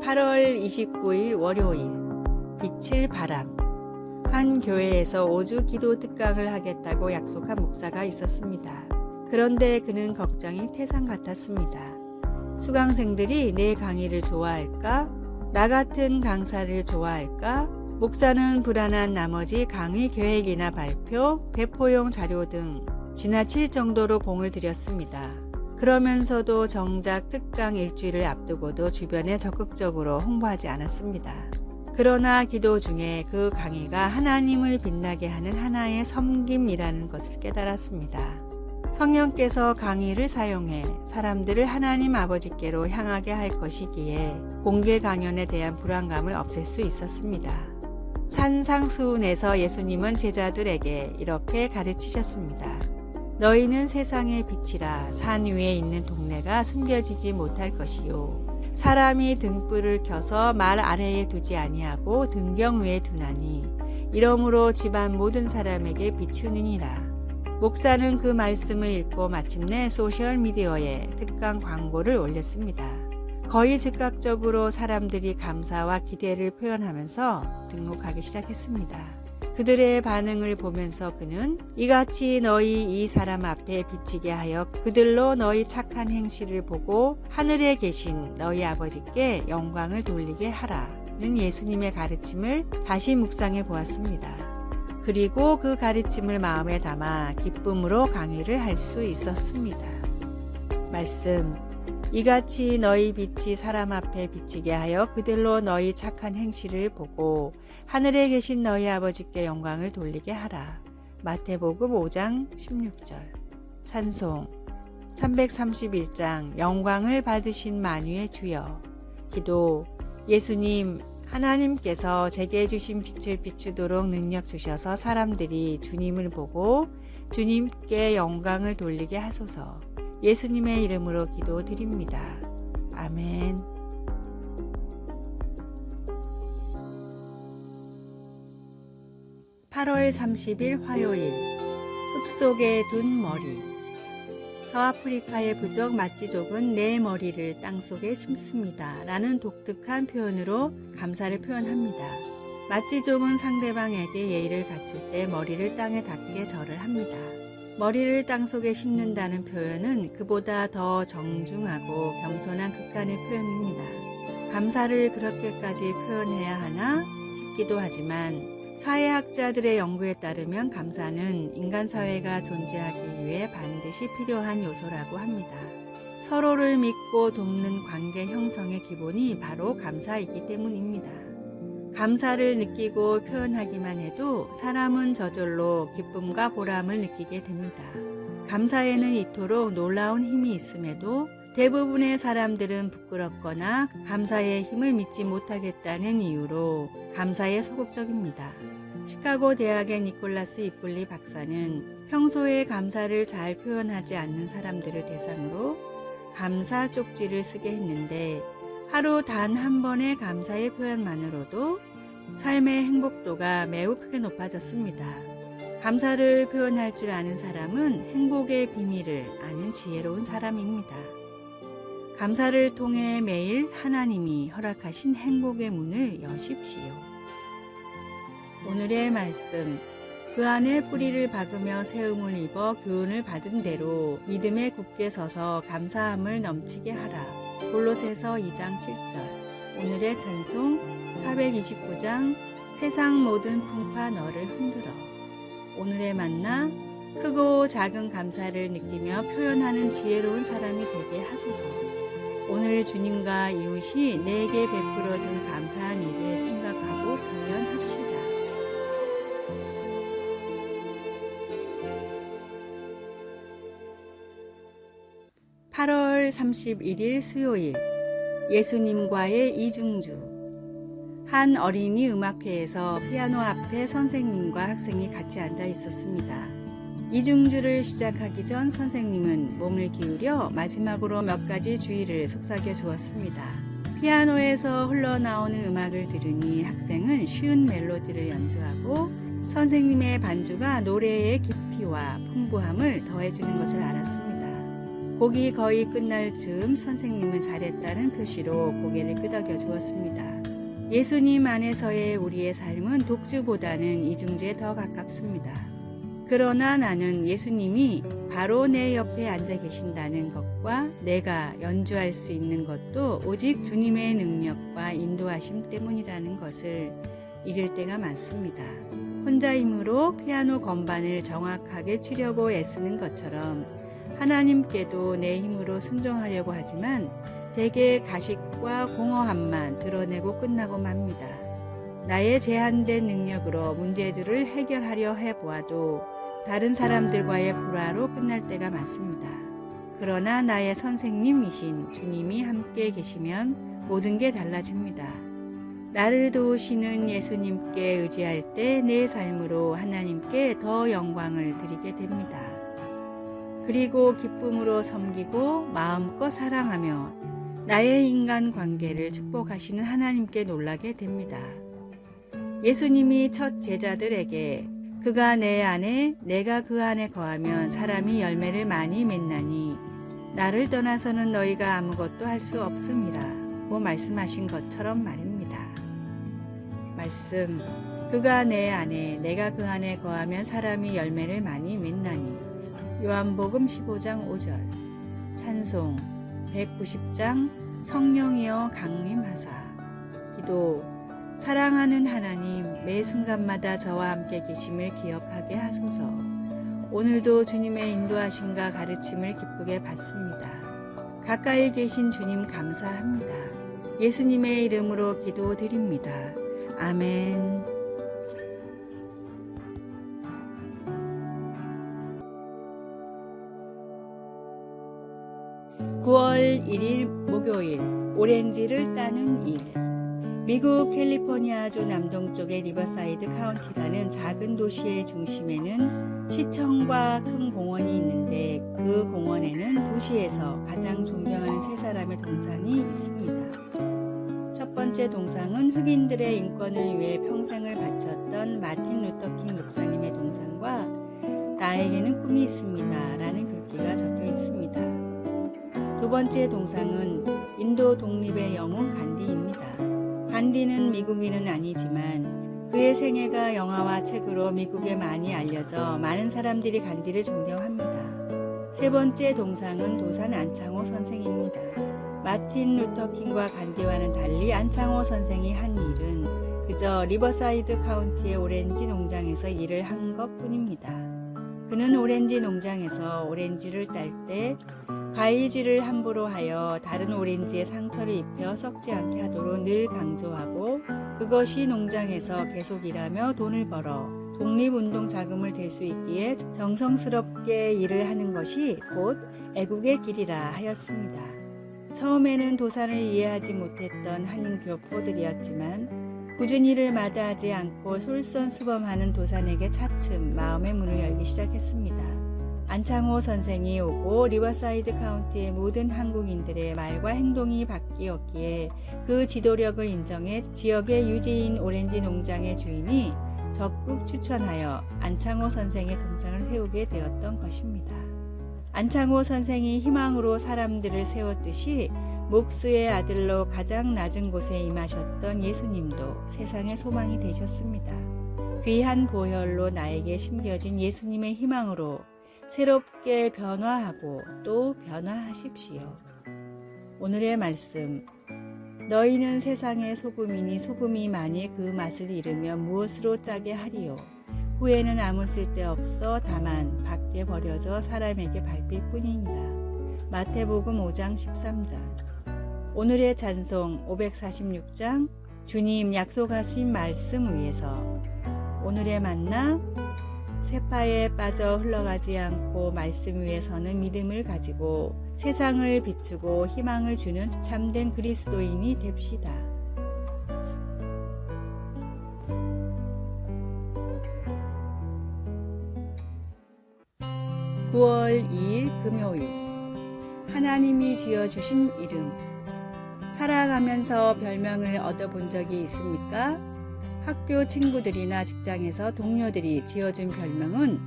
8월 29일 월요일 빛을 바람. 한 교회에서 5주 기도 특강을 하겠다고 약속한 목사가 있었습니다. 그런데 그는 걱정이 태산 같았습니다. 수강생들이 내 강의를 좋아할까? 나 같은 강사를 좋아할까? 목사는 불안한 나머지 강의 계획이나 발표, 배포용 자료 등 지나칠 정도로 공을 들였습니다. 그러면서도 정작 특강 일주일을 앞두고도 주변에 적극적으로 홍보하지 않았습니다. 그러나 기도 중에 그 강의가 하나님을 빛나게 하는 하나의 섬김이라는 것을 깨달았습니다. 성령께서 강의를 사용해 사람들을 하나님 아버지께로 향하게 할 것이기에 공개 강연에 대한 불안감을 없앨 수 있었습니다. 산상수훈에서 예수님은 제자들에게 이렇게 가르치셨습니다. 너희는 세상의 빛이라. 산 위에 있는 동네가 숨겨지지 못할 것이요. 사람이 등불을 켜서 말 아래에 두지 아니하고 등경 위에 두나니 이러므로 집안 모든 사람에게 비추느니라. 목사는 그 말씀을 읽고 마침내 소셜미디어에 특강 광고를 올렸습니다. 거의 즉각적으로 사람들이 감사와 기대를 표현하면서 등록하기 시작했습니다. 그들의 반응을 보면서 그는 이같이 너희 이 사람 앞에 비치게 하여 그들로 너희 착한 행실을 보고 하늘에 계신 너희 아버지께 영광을 돌리게 하라는 예수님의 가르침을 다시 묵상해 보았습니다. 그리고 그 가르침을 마음에 담아 기쁨으로 강의를 할 수 있었습니다. 말씀. 이같이 너희 빛이 사람 앞에 비치게 하여 그들로 너희 착한 행실을 보고 하늘에 계신 너희 아버지께 영광을 돌리게 하라. 마태복음 5장 16절. 찬송 331장 영광을 받으신 만유의 주여. 기도. 예수님, 하나님께서 제게 주신 빛을 비추도록 능력 주셔서 사람들이 주님을 보고 주님께 영광을 돌리게 하소서. 예수님의 이름으로 기도드립니다. 아멘. (8월 30일) 화요일. 흙 속에 둔 머리. 서아프리카의 부족 마찌족은 내 머리를 땅속에 심습니다 라는 독특한 표현으로 감사를 표현합니다. 마찌족은 상대방에게 예의를 갖출 때 머리를 땅에 닿게 절을 합니다. 머리를 땅속에 심는다는 표현은 그보다 더 정중하고 겸손한 극한의 표현입니다. 감사를 그렇게까지 표현해야 하나 싶기도 하지만 사회학자들의 연구에 따르면 감사는 인간 사회가 존재하기 위해 반드시 필요한 요소라고 합니다. 서로를 믿고 돕는 관계 형성의 기본이 바로 감사이기 때문입니다. 감사를 느끼고 표현하기만 해도 사람은 저절로 기쁨과 보람을 느끼게 됩니다. 감사에는 이토록 놀라운 힘이 있음에도 대부분의 사람들은 부끄럽거나 감사의 힘을 믿지 못하겠다는 이유로 감사에 소극적입니다. 시카고 대학의 니콜라스 이플리 박사는 평소에 감사를 잘 표현하지 않는 사람들을 대상으로 감사 쪽지를 쓰게 했는데 하루 단 한 번의 감사의 표현만으로도 삶의 행복도가 매우 크게 높아졌습니다. 감사를 표현할 줄 아는 사람은 행복의 비밀을 아는 지혜로운 사람입니다. 감사를 통해 매일 하나님이 허락하신 행복의 문을 여십시오. 오늘의 말씀. 그 안에 뿌리를 박으며 세움을 입어 교훈을 받은 대로 믿음에 굳게 서서 감사함을 넘치게 하라. 골로새서 2장 7절. 오늘의 찬송 429장 세상 모든 풍파 너를 흔들어. 오늘의 만나. 크고 작은 감사를 느끼며 표현하는 지혜로운 사람이 되게 하소서. 오늘 주님과 이웃이 내게 베풀어준 감사한 일을 생각하고 표현합시다. 8월 31일 수요일. 예수님과의 이중주. 한 어린이 음악회에서 피아노 앞에 선생님과 학생이 같이 앉아 있었습니다. 이중주를 시작하기 전 선생님은 몸을 기울여 마지막으로 몇 가지 주의를 속삭여 주었습니다. 피아노에서 흘러나오는 음악을 들으니 학생은 쉬운 멜로디를 연주하고 선생님의 반주가 노래의 깊이와 풍부함을 더해주는 것을 알았습니다. 곡이 거의 끝날 즈음 선생님은 잘했다는 표시로 고개를 끄덕여 주었습니다. 예수님 안에서의 우리의 삶은 독주보다는 이중주에 더 가깝습니다. 그러나 나는 예수님이 바로 내 옆에 앉아 계신다는 것과 내가 연주할 수 있는 것도 오직 주님의 능력과 인도하심 때문이라는 것을 잊을 때가 많습니다. 혼자 힘으로 피아노 건반을 정확하게 치려고 애쓰는 것처럼 하나님께도 내 힘으로 순종하려고 하지만 대개 가식과 공허함만 드러내고 끝나고 맙니다. 나의 제한된 능력으로 문제들을 해결하려 해보아도 다른 사람들과의 불화로 끝날 때가 많습니다. 그러나 나의 선생님이신 주님이 함께 계시면 모든 게 달라집니다. 나를 도우시는 예수님께 의지할 때 내 삶으로 하나님께 더 영광을 드리게 됩니다. 그리고 기쁨으로 섬기고 마음껏 사랑하며 나의 인간 관계를 축복하시는 하나님께 놀라게 됩니다. 예수님이 첫 제자들에게 그가 내 안에 내가 그 안에 거하면 사람이 열매를 많이 맺나니 나를 떠나서는 너희가 아무것도 할 수 없음이라고 말씀하신 것처럼 말입니다. 말씀, 그가 내 안에 내가 그 안에 거하면 사람이 열매를 많이 맺나니 요한복음 15장 5절 찬송 190장 성령이여 강림하사 기도 사랑하는 하나님 매 순간마다 저와 함께 계심을 기억하게 하소서. 오늘도 주님의 인도하심과 가르침을 기쁘게 받습니다. 가까이 계신 주님 감사합니다. 예수님의 이름으로 기도드립니다. 아멘. 9월 1일 목요일 오렌지를 따는 일. 미국 캘리포니아주 남동쪽의 리버사이드 카운티라는 작은 도시의 중심에는 시청과 큰 공원이 있는데 그 공원에는 도시에서 가장 존경하는 세 사람의 동상이 있습니다. 첫 번째 동상은 흑인들의 인권을 위해 평생을 바쳤던 마틴 루터킹 목사님의 동상과 나에게는 꿈이 있습니다 라는 글귀가 적혀 있습니다. 두 번째 동상은 인도 독립의 영웅 간디입니다. 간디는 미국인은 아니지만 그의 생애가 영화와 책으로 미국에 많이 알려져 많은 사람들이 간디를 존경합니다. 세 번째 동상은 도산 안창호 선생입니다. 마틴 루터킹과 간디와는 달리 안창호 선생이 한 일은 그저 리버사이드 카운티의 오렌지 농장에서 일을 한 것뿐입니다. 그는 오렌지 농장에서 오렌지를 딸 때 가위질을 함부로 하여 다른 오렌지에 상처를 입혀 썩지 않게 하도록 늘 강조하고 그것이 농장에서 계속 일하며 돈을 벌어 독립운동 자금을 댈 수 있기에 정성스럽게 일을 하는 것이 곧 애국의 길이라 하였습니다. 처음에는 도산을 이해하지 못했던 한인 교포들이었지만 꾸준히 일을 마다하지 않고 솔선수범하는 도산에게 차츰 마음의 문을 열기 시작했습니다. 안창호 선생이 오고 리버사이드 카운티의 모든 한국인들의 말과 행동이 바뀌었기에 그 지도력을 인정해 지역의 유지인 오렌지 농장의 주인이 적극 추천하여 안창호 선생의 동상을 세우게 되었던 것입니다. 안창호 선생이 희망으로 사람들을 세웠듯이 목수의 아들로 가장 낮은 곳에 임하셨던 예수님도 세상의 소망이 되셨습니다. 귀한 보혈로 나에게 심겨진 예수님의 희망으로 새롭게 변화하고 또 변화하십시오. 오늘의 말씀. 너희는 세상의 소금이니 소금이 만일 그 맛을 잃으면 무엇으로 짜게 하리요. 후에는 아무 쓸데없어 다만 밖에 버려져 사람에게 밟힐 뿐이니라. 마태복음 5장 13절. 오늘의 찬송 546장 주님 약속하신 말씀 위에서. 오늘의 만나 세파에 빠져 흘러가지 않고 말씀 위에 서는 믿음을 가지고 세상을 비추고 희망을 주는 참된 그리스도인이 됩시다. (9월 2일) 금요일 하나님이 지어주신 이름. 살아가면서 별명을 얻어본 적이 있습니까? 학교 친구들이나 직장에서 동료들이 지어준 별명은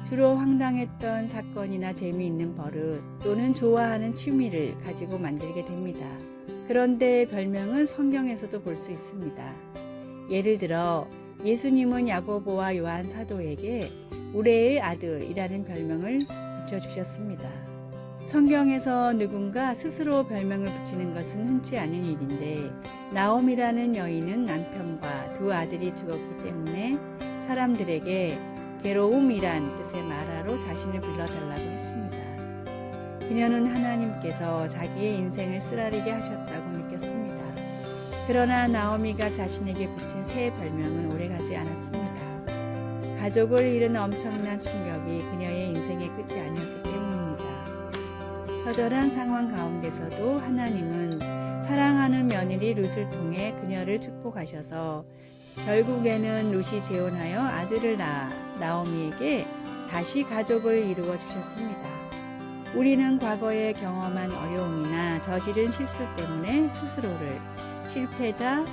주로 황당했던 사건이나 재미있는 버릇 또는 좋아하는 취미를 가지고 만들게 됩니다. 그런데 별명은 성경에서도 볼 수 있습니다. 예를 들어 예수님은 야고보와 요한 사도에게 우레의 아들이라는 별명을 붙여주셨습니다. 성경에서 누군가 스스로 별명을 붙이는 것은 흔치 않은 일인데 나옴이라는 여인은 남편과 두 아들이 죽었기 때문에 사람들에게 괴로움이란 뜻의 마라로 자신을 불러달라고 했습니다. 그녀는 하나님께서 자기의 인생을 쓰라리게 하셨다고 느꼈습니다. 그러나 나오미가 자신에게 붙인 새 별명은 오래가지 않았습니다. 가족을 잃은 엄청난 충격이 그녀의 인생의 끝이 아니었기 때문입니다. 처절한 상황 가운데서도 하나님은 사랑하는 며느리 룻을 통해 그녀를 축복하셔서 결국에는 룻이 재혼하여 아들을 낳아 나오미에게 다시 가족을 이루어 주셨습니다. 우리는 과거에 경험한 어려움이나 저지른 실수 때문에 스스로를 실패자,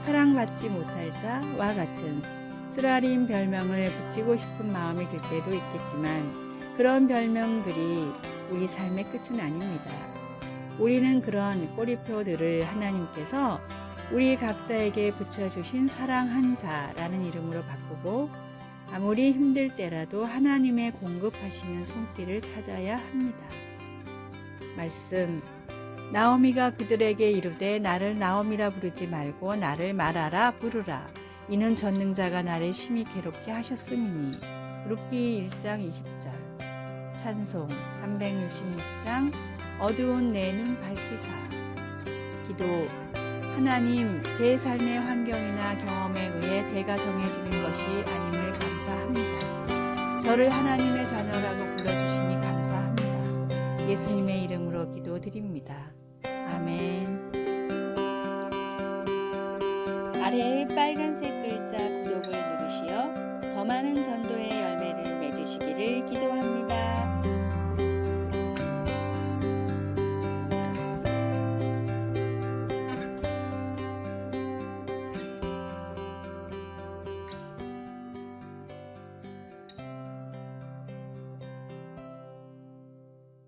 사랑받지 못할 자와 같은 쓰라린 별명을 붙이고 싶은 마음이 들 때도 있겠지만 그런 별명들이 우리 삶의 끝은 아닙니다. 우리는 그런 꼬리표들을 하나님께서 우리 각자에게 붙여주신 사랑한 자라는 이름으로 바꾸고 아무리 힘들 때라도 하나님의 공급하시는 손길을 찾아야 합니다. 말씀 나오미가 그들에게 이르되 나를 나오미라 부르지 말고 나를 마라라 부르라. 이는 전능자가 나를 심히 괴롭게 하셨음이니. 룻기 1장 20절. 찬송 366장 어두운 내 눈 밝히사. 기도 하나님, 제 삶의 환경이나 경험에 의해 제가 정해지는 것이 아님을 감사합니다. 저를 하나님의 자녀라고 불러주시니 감사합니다. 예수님의 이름으로 기도드립니다. 아멘. 아래의 빨간색 글자 구독을 누르시어 더 많은 전도의 열매를 맺으시기를 기도합니다.